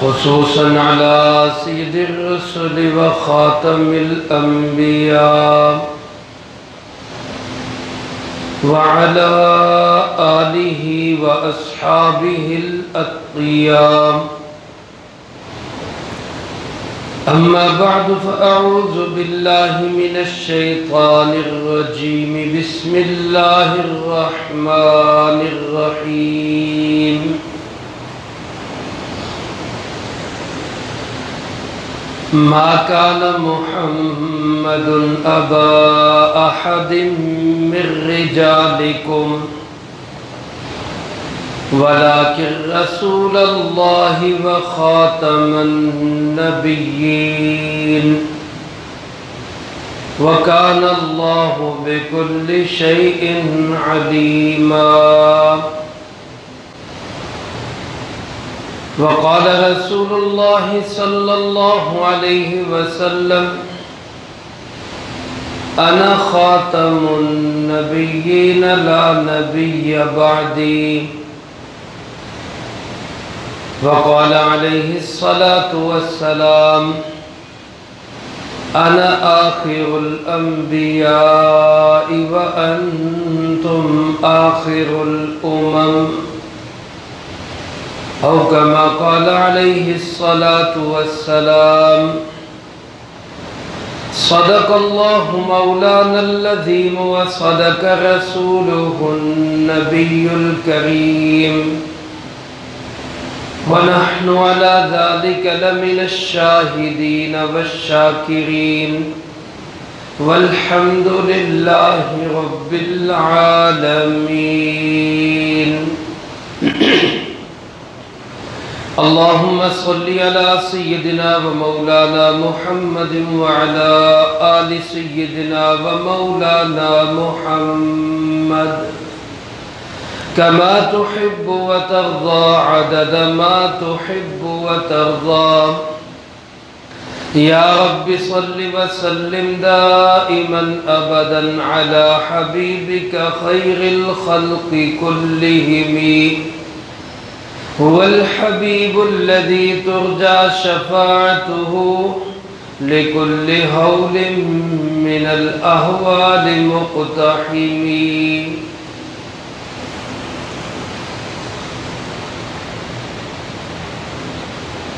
خصوصا على سيد الرسل وخاتم الأنبياء وعلى آله وأصحابه الأتقياء. أما بعد فأعوذ بالله من الشيطان الرجيم. بسم الله الرحمن الرحيم. ما كان محمد أبا أحد من رجالكم ولكن رسول الله وخاتم النبيين وكان الله بكل شيء عليما. وقال رسول الله صلى الله عليه وسلم: أنا خاتم النبيين لا نبي بعدي. وقال عليه الصلاة والسلام: أنا آخر الأنبياء وأنتم آخر الأمم. أو كما قال عليه الصلاة والسلام. صدق الله مولانا العظيم وصدق رسوله النبي الكريم ونحن على ذلك لمن الشاهدين والشاكرين والحمد لله رب العالمين. اللهم صل على سيدنا ومولانا محمد وعلى آل سيدنا ومولانا محمد كما تحب وترضى عدد ما تحب وترضى. يا رب صل وسلم دائما أبدا على حبيبك خير الخلق كلهم. هو الحبيب الذي ترجى شفاعته لكل هول من الأهوال مقتحم.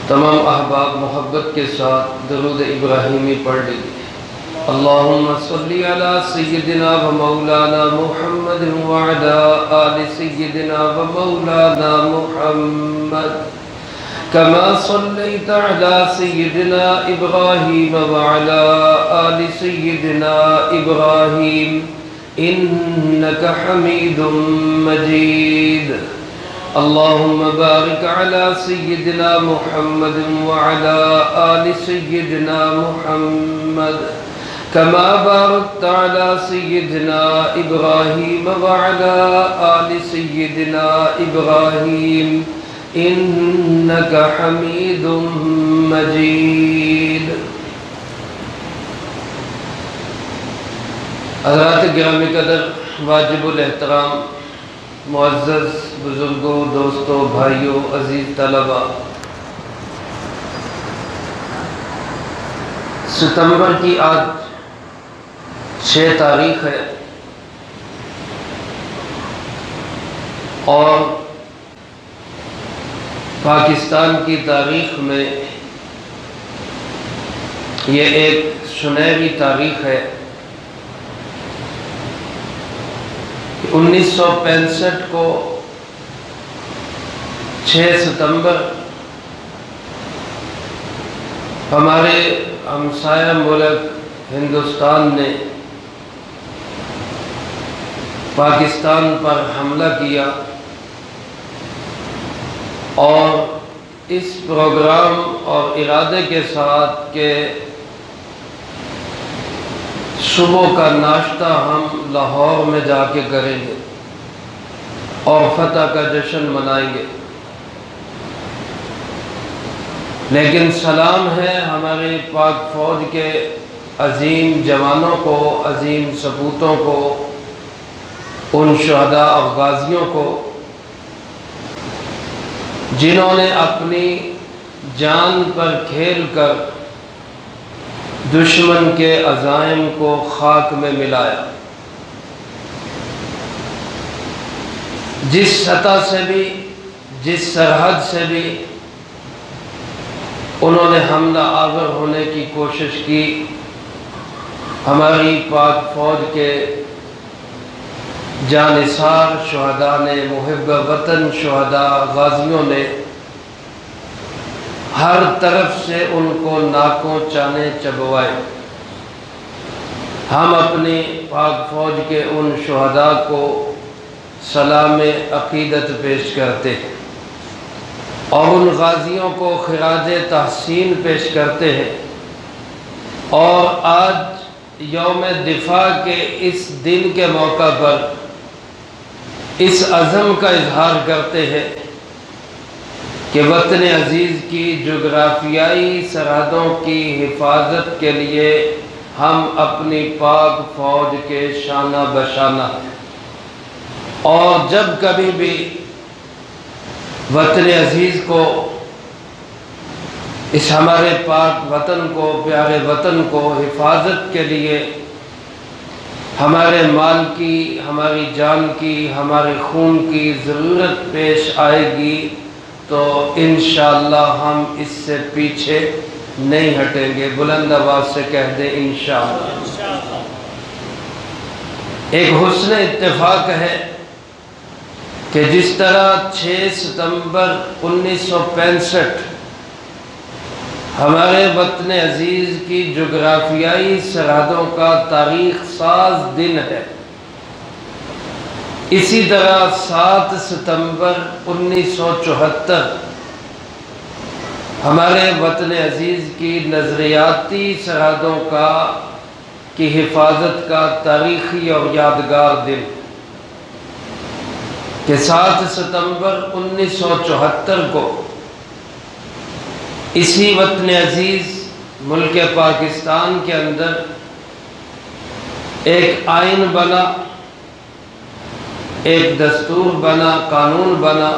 تمام احباب محبت کے ساتھ درود ابراہیمی پڑھ لیجیے. اللہم صلی علی سیدنا و مولانا محمد وعلی آل سیدنا و مولانا محمد کما صلیت علی سیدنا ابراہیم وعلی آل سیدنا ابراہیم انکا حمید مجید. اللهم بارك على سيدنا محمد وعلى آل سيدنا محمد كما باركت على سيدنا إبراهيم وعلى آل سيدنا إبراهيم إنك حميد مجيد. حضرات گرامی قدر، واجب الاحترام معزز بزرگوں، دوستوں، بھائیوں، عزیز طلباء، ستمبر کی آج 6 تاریخ ہے اور پاکستان کی تاریخ میں یہ ایک سنہری تاریخ ہے. 1965 کو 6 ستمبر ہمارے ہمسایہ ملک ہندوستان نے پاکستان پر حملہ کیا اور اس پروگرام اور ارادے کے ساتھ کہ صبح کا ناشتہ ہم لاہور میں جا کے کریں گے اور فتح کا جشن منائیں گے. لیکن سلام ہے ہمارے پاک فوج کے عظیم جوانوں کو، عظیم سپوتوں کو، ان شہداء اور غازیوں کو جنہوں نے اپنی جان پر کھیل کر دشمن کے عزائم کو خاک میں ملایا۔ جس سطح سے بھی، جس سرحد سے بھی انہوں نے حملہ آور ہونے کی کوشش کی، ہماری پاک فوج کے جانثار شہداء نے، محب وطن شہداء غازیوں نے ہر طرف سے ان کو ناکوں چانے چبوائے۔ ہم اپنی پاک فوج کے ان شہداء کو سلام عقیدت پیش کرتے ہیں اور ان غازیوں کو خراج تحسین پیش کرتے ہیں، اور آج یوم دفاع کے اس دن کے موقع پر اس عزم کا اظہار کرتے ہیں کہ وطن عزیز کی جغرافیائی سرحدوں کی حفاظت کے لیے ہم اپنی پاک فوج کے شانہ بشانہ ہیں، اور جب کبھی بھی وطن عزیز کو، اس ہمارے پاک وطن کو، پیارے وطن کو حفاظت کے لیے ہمارے مال کی، ہماری جان کی، ہمارے خون کی ضرورت پیش آئے گی تو انشاءاللہ ہم اس سے پیچھے نہیں ہٹیں گے۔ بلند آواز سے کہہ دیں انشاءاللہ۔ ایک حسن اتفاق ہے کہ جس طرح 6 ستمبر 1965 ہمارے وطن عزیز کی جغرافیائی سرحدوں کا تاریخ ساز دن ہے، اسی طرح 7 ستمبر 1974 ہمارے وطن عزیز کی نظریاتی سرحدوں کی حفاظت کا تاریخی اور یادگار دن، کہ 7 ستمبر 1974 کو اسی وطن عزیز ملک پاکستان کے اندر ایک آئین بنا، ایک دستور بنا، قانون بنا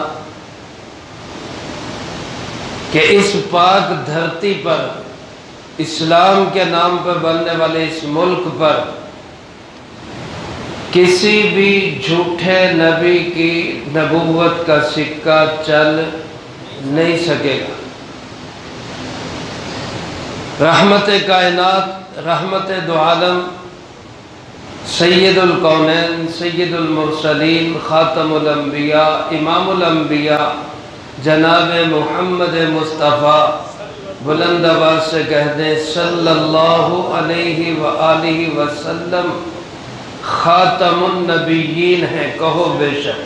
کہ اس پاک دھرتی پر، اسلام کے نام پر بننے والے اس ملک پر کسی بھی جھوٹے نبی کی نبوت کا سکہ چل نہیں سکے گا۔ رحمت کائنات، رحمت دو عالم، سید الکونین، سید المرسلین، خاتم الانبیاء، امام الانبیاء، جناب محمد مصطفیٰ، بلند آواز سے کہہ دیں صلی اللہ علیہ وآلہ وسلم خاتم النبیین ہیں، کہو بے شک۔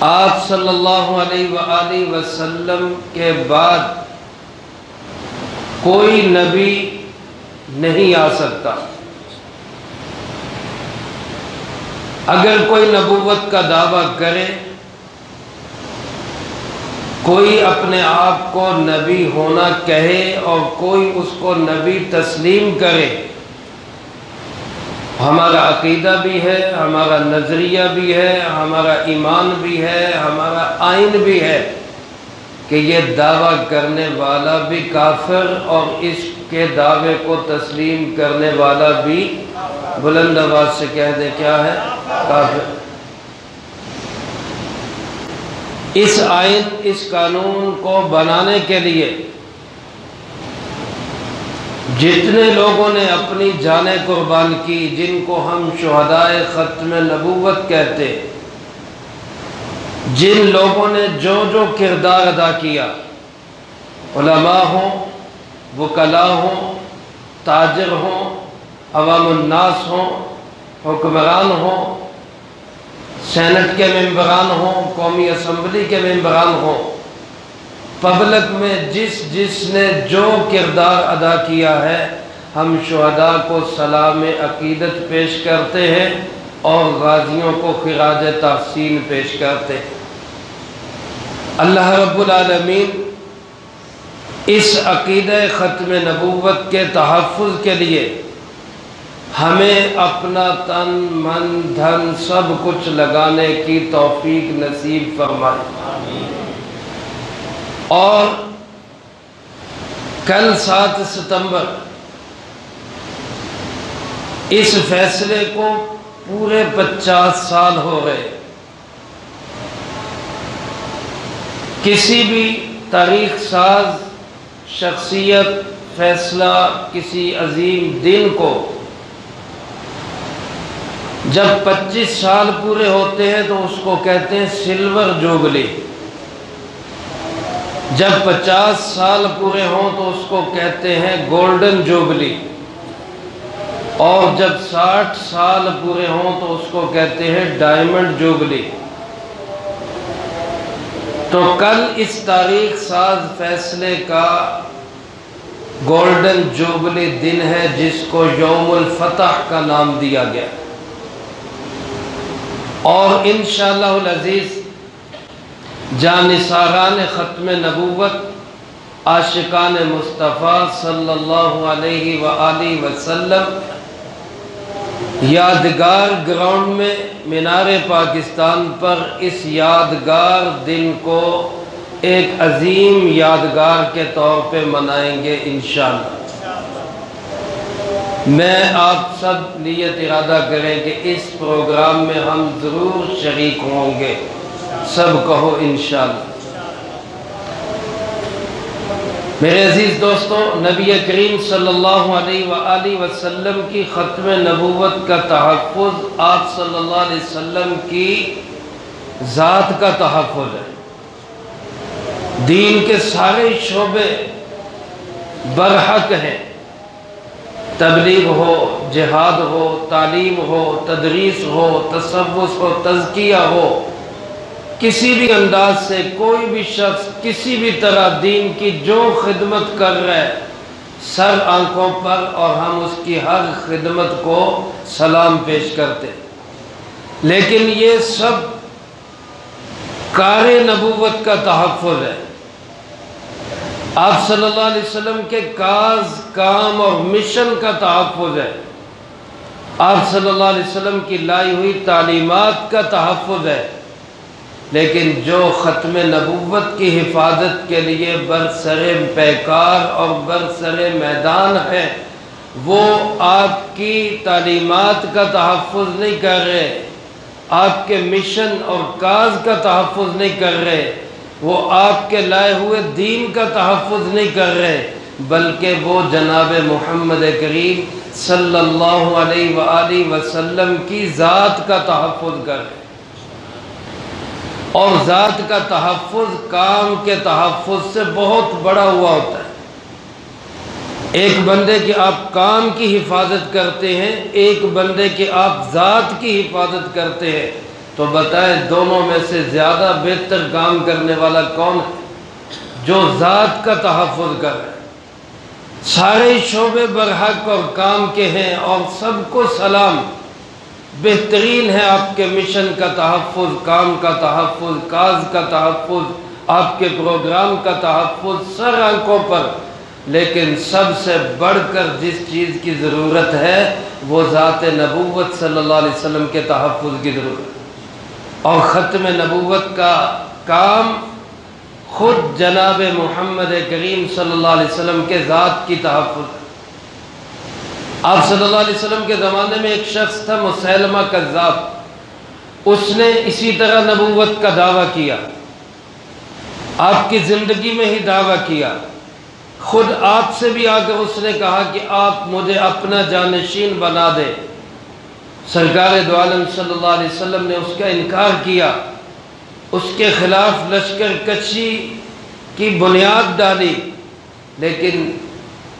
آپ صلی اللہ علیہ وآلہ وسلم کے بعد کوئی نبی نہیں آ سکتا۔ اگر کوئی نبوت کا دعویٰ کرے، کوئی اپنے آپ کو نبی ہونا کہے اور کوئی اس کو نبی تسلیم کرے، ہمارا عقیدہ بھی ہے، ہمارا نظریہ بھی ہے، ہمارا ایمان بھی ہے، ہمارا آئین بھی ہے کہ یہ دعویٰ کرنے والا بھی کافر اور اس کے دعوے کو تسلیم کرنے والا بھی، بلند آواز سے کہہ دے کیا ہے؟ کافر۔ اس آئین، اس قانون کو بنانے کے لیے جتنے لوگوں نے اپنی جانیں قربان کی، جن کو ہم شہدائے ختم نبوت کہتے، جن لوگوں نے جو جو کردار ادا کیا، علماء ہوں، وکلاء ہوں، تاجر ہوں، عوام الناس ہوں، حکمران ہوں، سینٹ کے ممبران ہوں، قومی اسمبلی کے ممبران ہوں، پبلک میں جس نے جو کردار ادا کیا ہے، ہم شہداء کو سلام عقیدت پیش کرتے ہیں اور غازیوں کو خراج تحسین پیش کرتے ہیں۔ اللہ رب العالمین اس عقیدہ ختم نبوت کے تحفظ کے لیے ہمیں اپنا تن من دھن سب کچھ لگانے کی توفیق نصیب فرمائے، اور کل 7 ستمبر اس فیصلے کو پورے 50 سال ہو گئے۔ کسی بھی تاریخ ساز شخصیت فیصلہ کسی عظیم دن کو جب 25 سال پورے ہوتے ہیں تو اس کو کہتے ہیں سلور جوبلی، جب 50 سال پورے ہوں تو اس کو کہتے ہیں گولڈن جوبلی، اور جب 60 سال پورے ہوں تو اس کو کہتے ہیں ڈائمنڈ جوبلی۔ تو کل اس تاریخ ساز فیصلے کا گولڈن جوبلی دن ہے، جس کو یوم الفتح کا نام دیا گیا، اور انشاءاللہ العزیز جانثاران ختم نبوت، عاشقان مصطفیٰ صلی اللہ علیہ وآلہ وسلم یادگار گراؤنڈ میں مینار پاکستان پر اس یادگار دن کو ایک عظیم یادگار کے طور پہ منائیں گے انشاءاللہ۔ میں آپ سب نیت ارادہ کریں کہ اس پروگرام میں ہم ضرور شریک ہوں گے، سب کہو انشاءاللہ۔ میرے عزیز دوستو، نبی کریم صلی اللہ علیہ وآلہ وسلم کی ختم نبوت کا تحفظ آپ صلی اللہ علیہ وسلم کی ذات کا تحفظ ہے۔ دین کے سارے شعبے برحق ہیں، تبلیغ ہو، جہاد ہو، تعلیم ہو، تدریس ہو، تصوف ہو، تزکیہ ہو، کسی بھی انداز سے کوئی بھی شخص کسی بھی طرح دین کی جو خدمت کر رہا ہے سر آنکھوں پر، اور ہم اس کی ہر خدمت کو سلام پیش کرتے ہیں، لیکن یہ سب کار نبوت کا تحفظ ہے۔ آپ صلی اللہ علیہ وسلم کے کاز، کام اور مشن کا تحفظ ہے، آپ صلی اللہ علیہ وسلم کی لائی ہوئی تعلیمات کا تحفظ ہے، لیکن جو ختم نبوت کی حفاظت کے لیے برسر پیکار اور برسر میدان ہے، وہ آپ کی تعلیمات کا تحفظ نہیں کر رہے، آپ کے مشن اور کاز کا تحفظ نہیں کر رہے، وہ آپ کے لائے ہوئے دین کا تحفظ نہیں کر رہے، بلکہ وہ جناب محمد کریم صلی اللہ علیہ وآلہ وسلم کی ذات کا تحفظ کر رہے۔ اور ذات کا تحفظ کام کے تحفظ سے بہت بڑا ہوا ہوتا ہے۔ ایک بندے کی آپ کام کی حفاظت کرتے ہیں، ایک بندے کی آپ ذات کی حفاظت کرتے ہیں، تو بتائیں دونوں میں سے زیادہ بہتر کام کرنے والا کون ہے؟ جو ذات کا تحفظ کر رہے ہیں۔ سارے شعبے برحق اور کام کے ہیں، اور سب کو سلام۔ بہترین ہے آپ کے مشن کا تحفظ، کام کا تحفظ، کاز کا تحفظ، آپ کے پروگرام کا تحفظ سر آنکھوں پر، لیکن سب سے بڑھ کر جس چیز کی ضرورت ہے وہ ذات نبوت صلی اللہ علیہ وسلم کے تحفظ کی ضرورت ہے۔ اور ختم نبوت کا کام خود جناب محمد کریم صلی اللہ علیہ وسلم کے ذات کی تحفظ ہے۔ آپ صلی اللہ علیہ وسلم کے زمانے میں ایک شخص تھا مسیلمہ کذاب، اس نے اسی طرح نبوت کا دعویٰ کیا، آپ کی زندگی میں ہی دعویٰ کیا، خود آپ سے بھی آ کر اس نے کہا کہ آپ مجھے اپنا جانشین بنا دے۔ سرکار دو عالم صلی اللہ علیہ وسلم نے اس کا انکار کیا، اس کے خلاف لشکر کشی کی بنیاد ڈالی، لیکن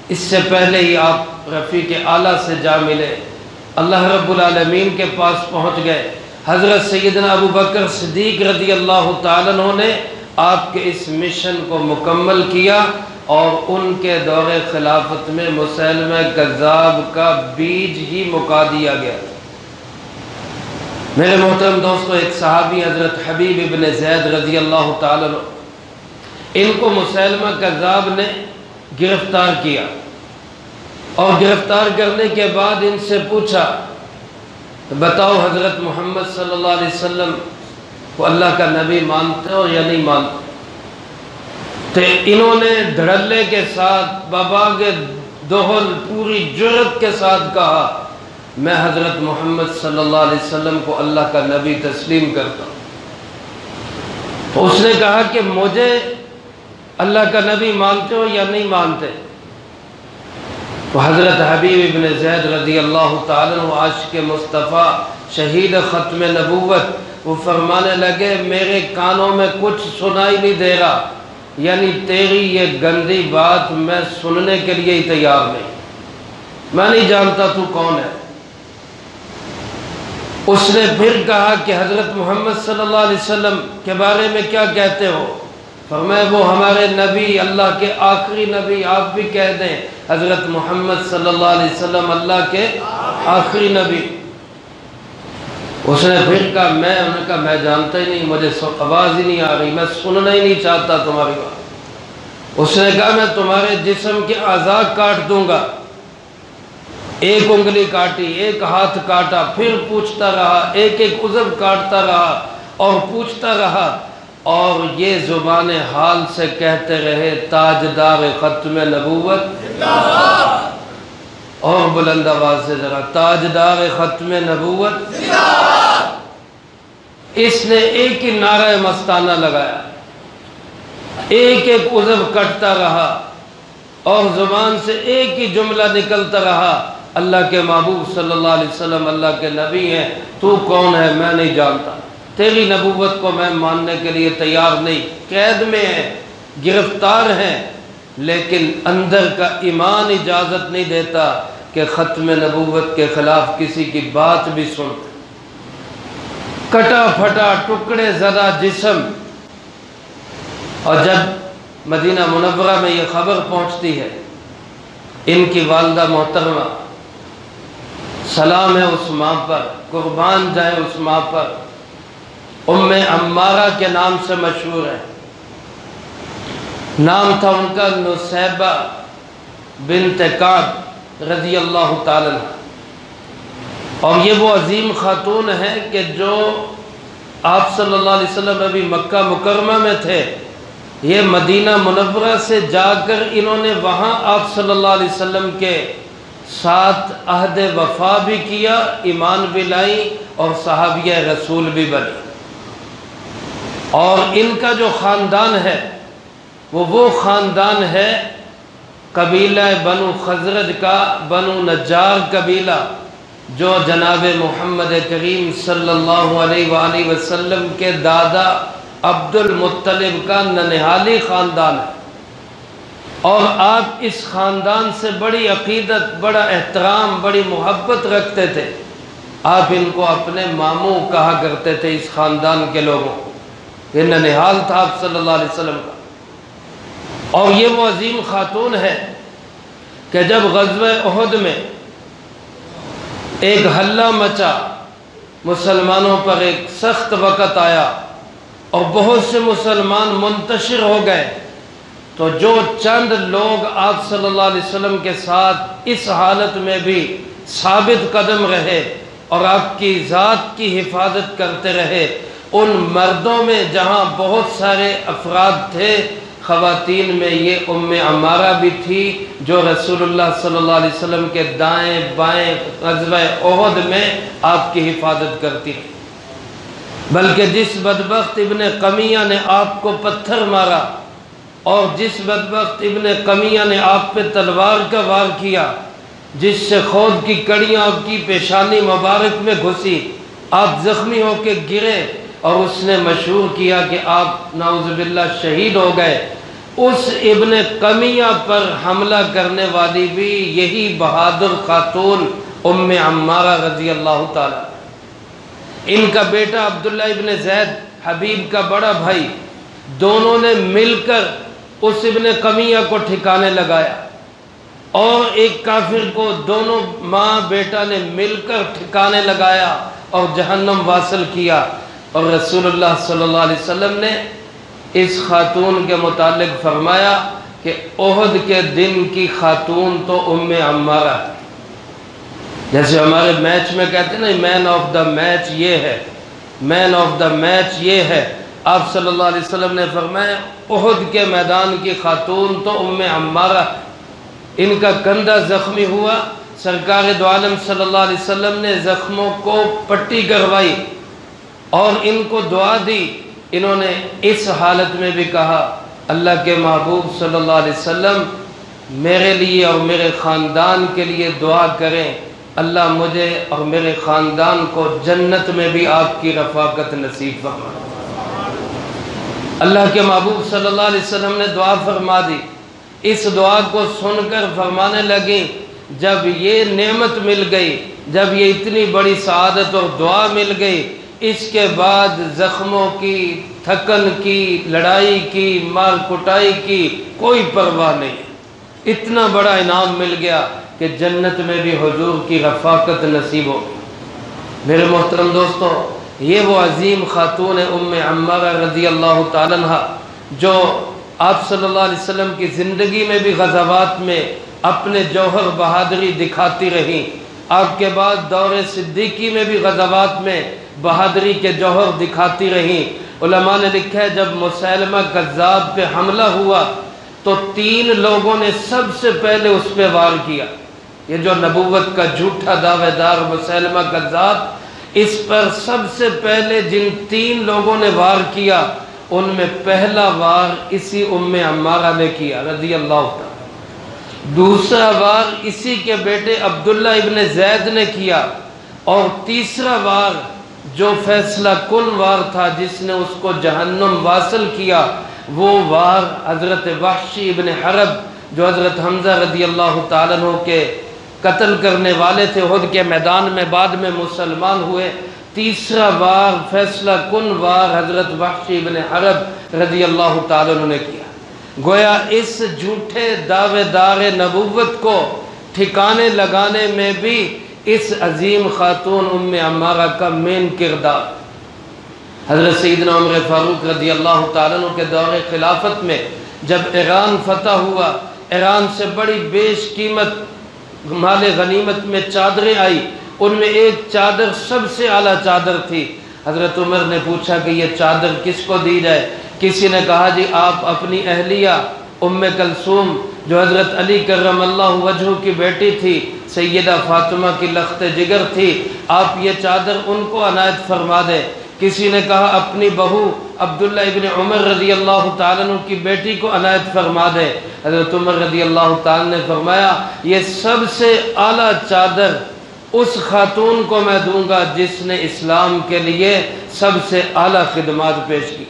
اس سے پہلے ہی آپ رفیق اعلیٰ سے جا ملے، اللہ رب العالمین کے پاس پہنچ گئے۔ حضرت سیدنا ابو بکر صدیق رضی اللہ تعالیٰ عنہ نے آپ کے اس مشن کو مکمل کیا، اور ان کے دور خلافت میں مسیلمہ کذاب کا بیج ہی مکا دیا گیا۔ میرے محترم دوستو، ایک صحابی حضرت حبیب ابن زید رضی اللہ تعالیٰ عنہ، ان کو مسیلمہ کذاب نے گرفتار کیا، اور گرفتار کرنے کے بعد ان سے پوچھا، بتاؤ حضرت محمد صلی اللہ علیہ وسلم کو اللہ کا نبی مانتے ہو یا نہیں مانتے؟ تو انہوں نے دھڑلے کے ساتھ بابا کے دہل پوری جرت کے ساتھ کہا میں حضرت محمد صلی اللہ علیہ وسلم کو اللہ کا نبی تسلیم کرتا ہوں۔ تو اس نے کہا کہ مجھے اللہ کا نبی مانتے ہو یا نہیں مانتے؟ تو حضرت حبیب ابن زید رضی اللہ تعالیٰ عنہ عاشق مصطفیٰ شہید ختم نبوت وہ فرمانے لگے میرے کانوں میں کچھ سنائی نہیں دے رہا، یعنی تیری یہ گندی بات میں سننے کے لیے ہی تیار نہیں، میں نہیں جانتا تو کون ہے۔ اس نے پھر کہا کہ حضرت محمد صلی اللہ علیہ وسلم کے بارے میں کیا کہتے ہو؟ فرمایا وہ ہمارے نبی، اللہ کے آخری نبی، آپ بھی کہہ دیں حضرت محمد صلی اللہ علیہ وسلم اللہ کے آخری نبی۔ اس نے پھر کہا میں جانتا ہی نہیں، مجھے آواز ہی نہیں آ رہی، میں سننا ہی نہیں چاہتا تمہاری بات۔ اس نے کہا میں تمہارے جسم کے اعضاء کاٹ دوں گا، ایک انگلی کاٹی، ایک ہاتھ کاٹا، پھر پوچھتا رہا، ایک ایک عضو کاٹتا رہا اور پوچھتا رہا، اور یہ زبان حال سے کہتے رہے تاجدار ختم نبوت، اور بلند آواز سے ذرا تاجدار ختم نبوت۔ اس نے ایک ہی نعرہ مستانہ لگایا، ایک ایک عضو کٹتا رہا اور زبان سے ایک ہی جملہ نکلتا رہا، اللہ کے محبوب صلی اللہ علیہ وسلم اللہ کے نبی ہیں، تو کون ہے؟ میں نہیں جانتا، تیری نبوت کو میں ماننے کے لیے تیار نہیں، قید میں ہیں، گرفتار ہیں، لیکن اندر کا ایمان اجازت نہیں دیتا کہ ختم نبوت کے خلاف کسی کی بات بھی سن۔ کٹا پھٹا ٹکڑے زدہ جسم، اور جب مدینہ منورہ میں یہ خبر پہنچتی ہے، ان کی والدہ محترمہ، سلام ہے اس ماں پر، قربان جائے اس ماں پر، ام عمارہ کے نام سے مشہور ہے، نام تھا ان کا نصیبہ بنت کعب رضی اللہ تعالیٰ عنہ۔ اور یہ وہ عظیم خاتون ہے کہ جو آپ صلی اللہ علیہ وسلم ابھی مکہ مکرمہ میں تھے، یہ مدینہ منورہ سے جا کر انہوں نے وہاں آپ صلی اللہ علیہ وسلم کے ساتھ عہد وفا بھی کیا، ایمان بھی لائی اور صحابیہ رسول بھی بنی۔ اور ان کا جو خاندان ہے وہ خاندان ہے قبیلہ بنو خزرج کا، بنو نجار قبیلہ، جو جناب محمد کریم صلی اللہ علیہ وآلہ وسلم کے دادا عبد المطلب کا ننہالی خاندان ہے، اور آپ اس خاندان سے بڑی عقیدت، بڑا احترام، بڑی محبت رکھتے تھے۔ آپ ان کو اپنے ماموں کہا کرتے تھے، اس خاندان کے لوگوں، یہ ننہال تھا آپ صلی اللہ علیہ وسلم کا۔ اور یہ وہ عظیم خاتون ہے کہ جب غزوہ احد میں ایک ہلہ مچا، مسلمانوں پر ایک سخت وقت آیا اور بہت سے مسلمان منتشر ہو گئے، تو جو چند لوگ آپ صلی اللہ علیہ وسلم کے ساتھ اس حالت میں بھی ثابت قدم رہے اور آپ کی ذات کی حفاظت کرتے رہے، ان مردوں میں جہاں بہت سارے افراد تھے، خواتین میں یہ ام عمارہ بھی تھی جو رسول اللہ صلی اللہ علیہ وسلم کے دائیں بائیں غزوہ احد میں آپ کی حفاظت کرتی رہی۔ بلکہ جس بدبخت ابن قمیہ نے آپ کو پتھر مارا اور جس بدبخت ابن قمیہ نے آپ پہ تلوار کا وار کیا، جس سے خود کی کڑیاں آپ کی پیشانی مبارک میں گھسی، آپ زخمی ہو کے گرے اور اس نے مشہور کیا کہ آپ نعوذ باللہ شہید ہو گئے، اس ابن قمیہ پر حملہ کرنے والی بھی یہی بہادر خاتون ام عمارہ رضی اللہ تعالیٰ، ان کا بیٹا عبداللہ ابن زید حبیب کا بڑا بھائی، دونوں نے مل کر اس ابن قمیہ کو ٹھکانے لگایا، اور ایک کافر کو دونوں ماں بیٹا نے مل کر ٹھکانے لگایا اور جہنم واصل کیا۔ اور رسول اللہ صلی اللہ علیہ وسلم نے اس خاتون کے متعلق فرمایا کہ احد کے دن کی خاتون تو ام عمارہ ہے۔ جیسے ہمارے میچ میں کہتے ہیں نا مین آف دا میچ یہ ہے، مین آف دا میچ یہ ہے، آپ صلی اللہ علیہ وسلم نے فرمایا احد کے میدان کی خاتون تو ام عمارہ، ان کا کندھا زخمی ہوا، سرکار دو عالم صلی اللہ علیہ وسلم نے زخموں کو پٹی کروائی اور ان کو دعا دی۔ انہوں نے اس حالت میں بھی کہا اللہ کے محبوب صلی اللہ علیہ وسلم میرے لیے اور میرے خاندان کے لیے دعا کریں، اللہ مجھے اور میرے خاندان کو جنت میں بھی آپ کی رفاقت نصیب فرمائے۔ اللہ کے محبوب صلی اللہ علیہ وسلم نے دعا فرما دی۔ اس دعا کو سن کر فرمانے لگیں جب یہ نعمت مل گئی، جب یہ اتنی بڑی سعادت اور دعا مل گئی، اس کے بعد زخموں کی، تھکن کی، لڑائی کی، مار کٹائی کی کوئی پرواہ نہیں، اتنا بڑا انعام مل گیا کہ جنت میں بھی حضور کی رفاقت نصیب ہو۔ میرے محترم دوستو، یہ وہ عظیم خاتون ام عمارہ رضی اللہ تعالیٰ عنہ جو آپ صلی اللہ علیہ وسلم کی زندگی میں بھی غزوات میں اپنے جوہر بہادری دکھاتی رہیں، آپ کے بعد دور صدیقی میں بھی غزوات میں بہادری کے جوہر دکھاتی رہیں۔ علماء نے لکھا ہے جب مسیلمہ کذاب پہ حملہ ہوا تو 3 لوگوں نے سب سے پہلے اس پہ وار کیا۔ یہ جو نبوت کا جھوٹا دعوے دار مسیلمہ کذاب، اس پر سب سے پہلے جن 3 لوگوں نے وار کیا ان میں پہلا وار اسی ام عمارہ نے کیا رضی اللہ تعالیٰ، دوسرا وار اسی کے بیٹے عبداللہ ابن زید نے کیا، اور تیسرا وار جو فیصلہ کن وار تھا جس نے اس کو جہنم واصل کیا، وہ وار حضرت وحشی ابن حرب جو حضرت حمزہ رضی اللہ تعالیٰ عنہ کے قتل کرنے والے تھے، احد کے میدان میں بعد میں مسلمان ہوئے، تیسرا وار فیصلہ کن وار حضرت وحشی ابن حرب رضی اللہ تعالیٰ عنہ نے کیا۔ گویا اس جھوٹے دعوے دار نبوت کو ٹھکانے لگانے میں بھی اس عظیم خاتون ام عمارہ کا مین کردار۔ حضرت سیدنا عمر فاروق رضی اللہ تعالیٰ عنہ کے دور خلافت میں جب ایران فتح ہوا، ایران سے بڑی بیش قیمت مال غنیمت میں چادریں آئی، ان میں ایک چادر سب سے اعلیٰ چادر تھی۔ حضرت عمر نے پوچھا کہ یہ چادر کس کو دی جائے؟ کسی نے کہا جی آپ اپنی اہلیہ ام کلثوم جو حضرت علی کرم اللہ وجہہ کی بیٹی تھی، سیدہ فاطمہ کی لخت جگر تھی، آپ یہ چادر ان کو عنایت فرما دیں۔ کسی نے کہا اپنی بہو عبداللہ ابن عمر رضی اللہ تعالیٰ عنہ کی بیٹی کو عنایت فرما دیں۔ حضرت عمر رضی اللہ تعالیٰ نے فرمایا یہ سب سے اعلیٰ چادر اس خاتون کو میں دوں گا جس نے اسلام کے لیے سب سے اعلیٰ خدمات پیش کی۔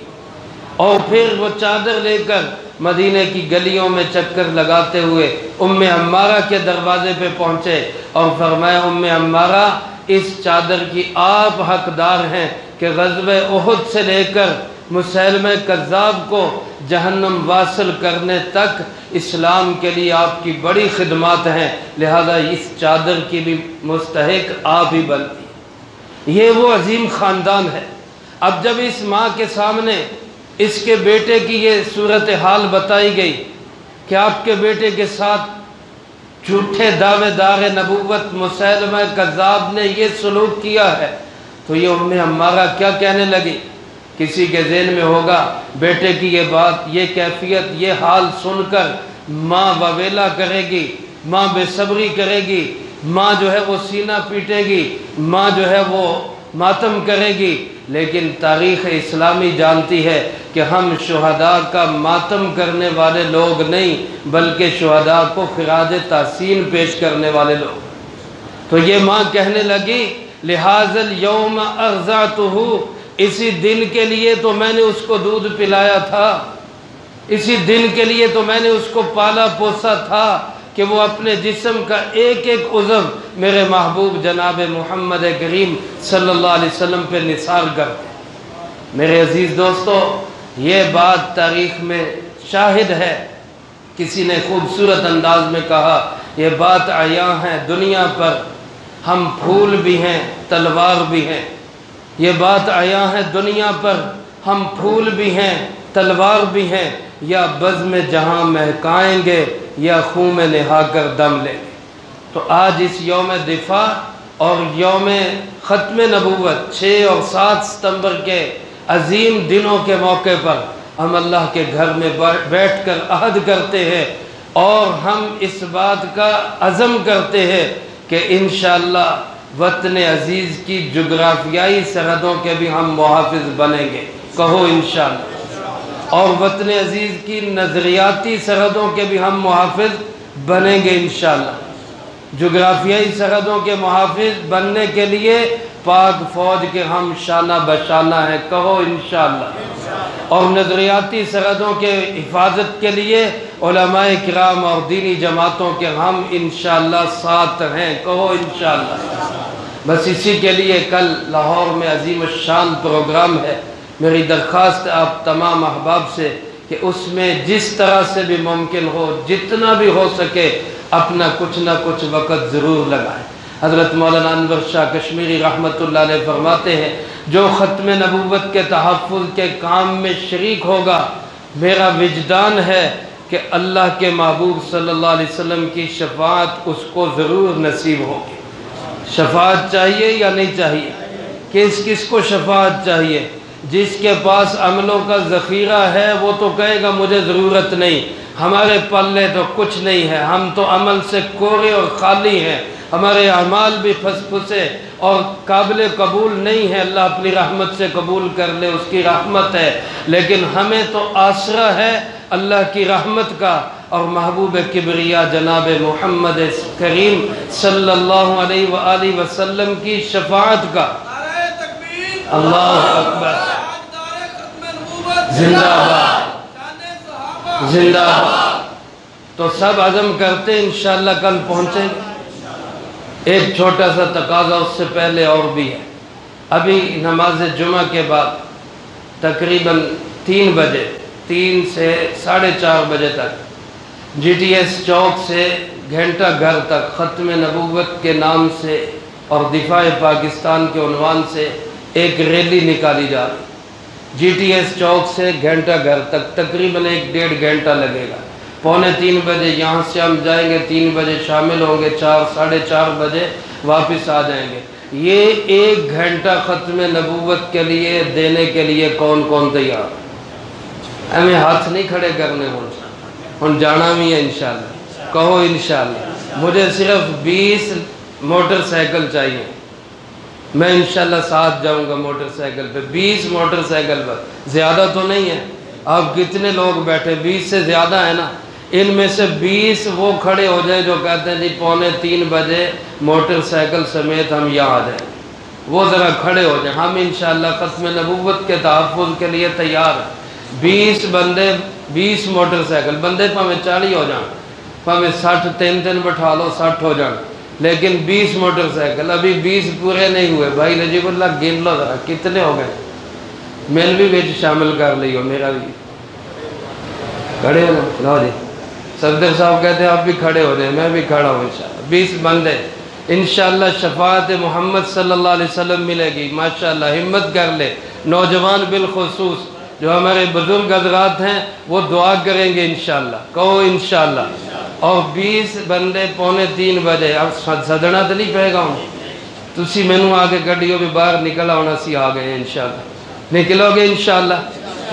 اور پھر وہ چادر لے کر مدینے کی گلیوں میں چکر لگاتے ہوئے ام عمارہ کے دروازے پہ پہنچے اور فرمایا ام عمارہ اس چادر کی آپ حقدار ہیں کہ غزوہ احد سے لے کر مسیلمہ کذاب کو جہنم واصل کرنے تک اسلام کے لیے آپ کی بڑی خدمات ہیں، لہذا اس چادر کی بھی مستحق آپ ہی بنتی۔ یہ وہ عظیم خاندان ہے۔ اب جب اس ماں کے سامنے اس کے بیٹے کی یہ صورتحال بتائی گئی کہ آپ کے بیٹے کے ساتھ جھوٹے دعوے دار نبوت مسیلمہ کذاب نے یہ سلوک کیا ہے، تو یہ ام عمارہ کیا کہنے لگی؟ کسی کے ذہن میں ہوگا بیٹے کی یہ بات، یہ کیفیت، یہ حال سن کر ماں واویلا کرے گی، ماں بے صبری کرے گی، ماں جو ہے وہ سینہ پیٹے گی، ماں جو ہے وہ ماتم کرے گی۔ لیکن تاریخ اسلامی جانتی ہے کہ ہم شہداء کا ماتم کرنے والے لوگ نہیں بلکہ شہداء کو خراج تحسین پیش کرنے والے لوگ۔ تو یہ ماں کہنے لگی لہذا اليوم ارضعتہ، اسی دن کے لیے تو میں نے اس کو دودھ پلایا تھا، اسی دن کے لیے تو میں نے اس کو پالا پوسا تھا کہ وہ اپنے جسم کا ایک ایک عضو میرے محبوب جناب محمد کریم صلی اللہ علیہ وسلم پہ نثار کرتے۔ میرے عزیز دوستو، یہ بات تاریخ میں شاہد ہے۔ کسی نے خوبصورت انداز میں کہا یہ بات عیاں ہے دنیا پر، ہم پھول بھی ہیں تلوار بھی ہیں۔ یہ بات عیاں ہے دنیا پر، ہم پھول بھی ہیں تلوار بھی ہیں، یا بزم جہاں مہکائیں گے یا خون میں نہا کر دم لیں گے۔ تو آج اس یوم دفاع اور یوم ختم نبوت 6 اور 7 ستمبر کے عظیم دنوں کے موقع پر ہم اللہ کے گھر میں بیٹھ کر عہد کرتے ہیں اور ہم اس بات کا عزم کرتے ہیں کہ انشاءاللہ وطن عزیز کی جغرافیائی سرحدوں کے بھی ہم محافظ بنیں گے، کہو انشاءاللہ، اور وطن عزیز کی نظریاتی سرحدوں کے بھی ہم محافظ بنیں گے انشاءاللہ۔ جغرافیائی سرحدوں کے محافظ بننے کے لیے پاک فوج کے ہم شانہ بشانہ ہیں، کہو انشاءاللہ، اور نظریاتی سرحدوں کے حفاظت کے لیے علماء کرام اور دینی جماعتوں کے ہم انشاءاللہ ساتھ ہیں، کہو انشاءاللہ۔ بس اسی کے لیے کل لاہور میں عظیم الشان پروگرام ہے، میری درخواست آپ تمام احباب سے کہ اس میں جس طرح سے بھی ممکن ہو، جتنا بھی ہو سکے، اپنا کچھ نہ کچھ وقت ضرور لگائیں۔ حضرت مولانا انور شاہ کشمیری رحمۃ اللہ علیہ فرماتے ہیں، جو ختم نبوت کے تحفظ کے کام میں شریک ہوگا، میرا وجدان ہے کہ اللہ کے محبوب صلی اللہ علیہ وسلم کی شفاعت اس کو ضرور نصیب ہوگی۔ شفاعت چاہیے یا نہیں چاہیے؟ کس کو شفاعت چاہیے؟ جس کے پاس عملوں کا ذخیرہ ہے وہ تو کہے گا مجھے ضرورت نہیں، ہمارے پلے تو کچھ نہیں ہے، ہم تو عمل سے کورے اور خالی ہیں، ہمارے اعمال بھی پھسے اور قابل قبول نہیں ہے، اللہ اپنی رحمت سے قبول کر لے، اس کی رحمت ہے، لیکن ہمیں تو آسرا ہے اللہ کی رحمت کا اور محبوب کبریا جناب محمد کریم صلی اللہ علیہ وآلہ وسلم کی شفاعت کا۔ اللہ اکبر، زندہ باد، زندہ باد۔ تو سب عزم کرتے انشاءاللہ کل پہنچیں گے۔ ایک چھوٹا سا تقاضا اس سے پہلے اور بھی ہے، ابھی نماز جمعہ کے بعد تقریباً 3 بجے 3 سے 4:30 بجے تک جی ٹی ایس چوک سے گھنٹہ گھر تک ختم نبوت کے نام سے اور دفاع پاکستان کے عنوان سے ایک ریلی نکالی جا رہی، جی ٹی ایس چوک سے گھنٹہ گھر تک تقریباً 1-1.5 گھنٹہ لگے گا۔ 2:45 بجے یہاں سے ہم جائیں گے، 3 بجے شامل ہوں گے، 4-4:30 بجے واپس آ جائیں گے۔ یہ 1 گھنٹہ ختم نبوت کے لیے دینے کے لیے کون کون تیار؟ ہمیں ہاتھ نہیں کھڑے کرنے ہوں جانا بھی ہے انشاءاللہ، کہو انشاءاللہ۔ مجھے صرف 20 موٹر سائیکل چاہیے، میں انشاءاللہ ساتھ جاؤں گا موٹر سائیکل پہ، 20 موٹر سائیکل پر، زیادہ تو نہیں ہے۔ آپ کتنے لوگ بیٹھے؟ 20 سے زیادہ ہے نا؟ ان میں سے 20 وہ کھڑے ہو جائیں جو کہتے ہیں جی 2:45 بجے موٹر سائیکل سمیت ہم یہاں آ جائیں، وہ ذرا کھڑے ہو جائیں۔ ہم انشاءاللہ ختم نبوت کے تحفظ کے لیے تیار ہیں۔ 20 بندے، 20 موٹر سائیکل، بندے پاویں 40 ہو جائیں، پاویں 60، 3 بٹھا لو 60 ہو جائیں، لیکن 20 موٹر سائیکل۔ ابھی 20 پورے نہیں ہوئے، بھائی نجیب اللہ گن لو ذرا کتنے ہو گئے، میں بھی بیچ شامل کر لی ہو، میرا بھی کھڑے ہو لو جی۔ صدر صاحب کہتے ہیں آپ بھی کھڑے ہو جائیں، میں بھی کھڑا ہوں انشاءاللہ۔ 20 بندے انشاءاللہ شفاعت محمد صلی اللہ علیہ وسلم ملے گی، ماشاءاللہ ہمت کر لے۔ نوجوان بالخصوص جو ہمارے بزرگ حضرات ہیں وہ دعا کریں گے انشاءاللہ، کہو انشاءاللہ۔ اور 20 بندے 2:45 بجے، اب سدنا تو نہیں پہے گا ہوں، تسی مینوں آگے گڈیوں بھی باہر نکلا ہونا سی آ گئے انشاءاللہ، نکلو گے انشاءاللہ۔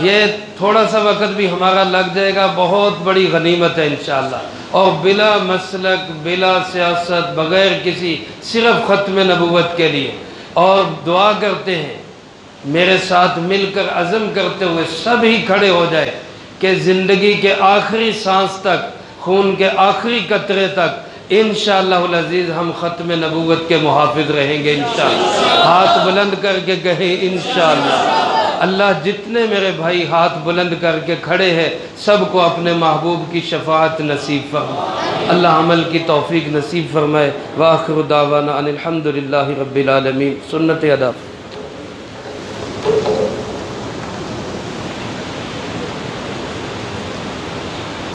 یہ تھوڑا سا وقت بھی ہمارا لگ جائے گا، بہت بڑی غنیمت ہے انشاءاللہ، اور بلا مسلک، بلا سیاست، بغیر کسی، صرف ختم نبوت کے لیے۔ اور دعا کرتے ہیں میرے ساتھ مل کر عزم کرتے ہوئے سب ہی کھڑے ہو جائے کہ زندگی کے آخری سانس تک، خون کے آخری قطرے تک انشاءاللہ العزیز ہم ختم نبوت کے محافظ رہیں گے انشاءاللہ۔ ہاتھ بلند کر کے کہیں انشاءاللہ۔ اللہ جتنے میرے بھائی ہاتھ بلند کر کے کھڑے ہیں سب کو اپنے محبوب کی شفاعت نصیب فرمائے، اللہ عمل کی توفیق نصیب فرمائے۔ وآخر دعوانا ان الحمدللہ رب العالمین۔ سنت ادا۔